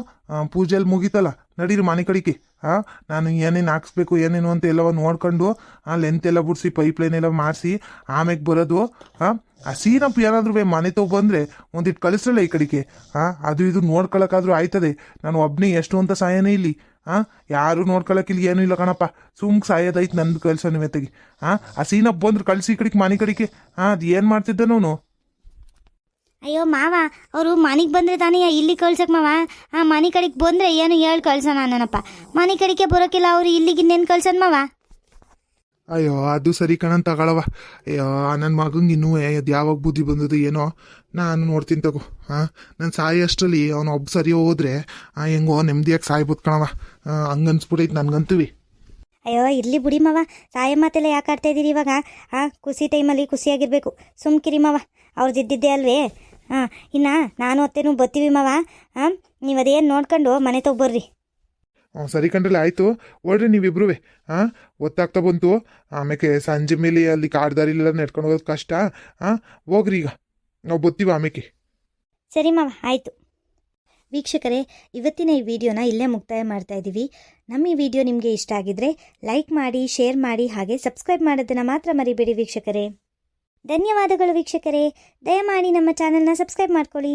ಪೂಜೆಯಲ್ಲಿ ಮುಗೀತಲ್ಲ, ನಡೀರಿ ಮನೆ ಕಡೆಗೆ. ನಾನು ಏನೇನು ಹಾಕ್ಸ್ಬೇಕು ಏನೇನು ಅಂತ ಎಲ್ಲವ ನೋಡ್ಕೊಂಡು ಲೆಂತ್ ಎಲ್ಲ ಬಿಡಿಸಿ ಪೈಪ್ಲೈನ್ ಎಲ್ಲ ಮಾಡಿಸಿ ಆಮೇಲೆ ಬರೋದು. ಸೀನಪ್ಪ ಏನಾದ್ರೂ ಮನೆ ತೊಗೊಬಂದ್ರೆ ಒಂದಿಟ್ಟು ಕಳಿಸ್ರಲ್ಲ ಈ ಕಡೆಗೆ. ಅದು ಇದು ನೋಡ್ಕೊಳಕ್ಕಾದ್ರೂ ಆಯ್ತದೆ. ನಾನು ಒಬ್ಬನೇ ಎಷ್ಟು ಅಂತ ಸಾಯನೇ ಇಲ್ಲಿ. ಯಾರು ನೋಡ್ಕೊಳಕ್ಕಿಲ್ಲಿ ಏನೂ ಇಲ್ಲ ಕಣಪ್ಪ. ಸುಮ್ಗೆ ಸಾಯೋದೈತೆ ನಂದು ಕೆಲಸ ನೀವೆತ್ತಗೆ. ಸೀನಪ್ಪ ಬಂದ್ರೆ ಕಳಿಸಿ ಈ ಕಡೆಗೆ ಮನೆ ಕಡೆಗೆ. ಅದು ಏನು ಮಾಡ್ತಿದ್ದ ನಾನು? ಅಯ್ಯೋ ಮಾವ ಅವರು ಮನೆಗೆ ಬಂದರೆ ತಾನೇ ಇಲ್ಲಿ ಕಳ್ಸಕ್ಕೆ ಮಾವ. ಮನೆ ಕಡೆಗೆ ಬಂದರೆ ಏನು ಹೇಳಿ ಕಳ್ಸೋಣ ನನಪ್ಪ. ಮನೆ ಕಡೆಗೆ ಬರೋಕ್ಕಿಲ್ಲ ಅವರು ಇಲ್ಲಿಗೆ ಇನ್ನೇನು ಕಳ್ಸೋಣ ಮಾವ. ಅಯ್ಯೋ ಅದು ಸರಿ ಕಣಂತ ತಗೊಳವ. ಅಯ್ಯೋ ನನ್ನ ಮಗಂಗೆ ಇನ್ನೂ ಅದು ಯಾವಾಗ ಬುದ್ಧಿ ಬಂದದ್ದು ಏನೋ, ನಾನು ನೋಡ್ತೀನಿ ತಗೋ. ನಾನು ಸಾಯಿ ಅಷ್ಟರಲ್ಲಿ ಅವನು ಒಬ್ಬ ಸರಿ ಹೋದ್ರೆ ಹೆಂಗೋ ನೆಮ್ಮದಿಯಾಗಿ ಸಾಯ್ಬೋದು ಕಣವ. ಹಂಗನ್ಸ್ಬಿಟ್ಟೈತೆ ನನಗಂತೂ. ಅಯ್ಯೋ ಇರಲಿ ಬಿಡಿ ಮಾವ, ಸಾಯ ಮಾತೆಲ್ಲ ಯಾಕೆ ಆಡ್ತಾ ಇದ್ದೀರಿ ಇವಾಗ? ಖುಷಿ ಟೈಮಲ್ಲಿ ಖುಷಿಯಾಗಿರಬೇಕು. ಸುಮ್ಕಿರಿ ಮಾವ, ಅವ್ರದ್ದಿದ್ದೇ ಅಲ್ವೇ. ಇನ್ನು ನಾನು ಅತ್ತೇನು ಬರ್ತೀವಿ ಮಾವ. ನೀವು ಅದೇನು ನೋಡ್ಕೊಂಡು ಮನೆ ತಗೊಬರ್ರಿ. ಸರಿ ಕಂಡ್ರಲ್ಲ, ಆಯಿತು ಓಡ್ರಿ ನೀವಿಬ್ರು. ಒತ್ತಾಗ್ತಾ ಬಂತು. ಆಮೇಲೆ ಸಂಜೆ ಮೇಲೆ ಅಲ್ಲಿ ಕಾಡ್ದಾರಿಲೆಲ್ಲ ನೆಡ್ಕೊಂಡು ಹೋಗೋದು ಕಷ್ಟ. ಹೋಗ್ರಿ ಈಗ, ನಾವು ಬರ್ತೀವಿ ಆಮೇಲೆ. ಸರಿ ಮಾವ, ಆಯಿತು. ವೀಕ್ಷಕರೇ, ಇವತ್ತಿನ ಈ ವಿಡಿಯೋನ ಇಲ್ಲೇ ಮುಕ್ತಾಯ ಮಾಡ್ತಾ ಇದ್ದೀವಿ. ನಮ್ಮ ಈ ವಿಡಿಯೋ ನಿಮಗೆ ಇಷ್ಟ ಆಗಿದ್ರೆ ಲೈಕ್ ಮಾಡಿ, ಶೇರ್ ಮಾಡಿ, ಹಾಗೆ ಸಬ್ಸ್ಕ್ರೈಬ್ ಮಾಡೋದನ್ನು ಮಾತ್ರ ಮರಿಬೇಡಿ ವೀಕ್ಷಕರೇ. ಧನ್ಯವಾದಗಳು ವೀಕ್ಷಕರೇ. ದಯಮಾಡಿ ನಮ್ಮ ಚಾನಲ್ನ ಸಬ್ಸ್ಕ್ರೈಬ್ ಮಾಡ್ಕೊಳ್ಳಿ.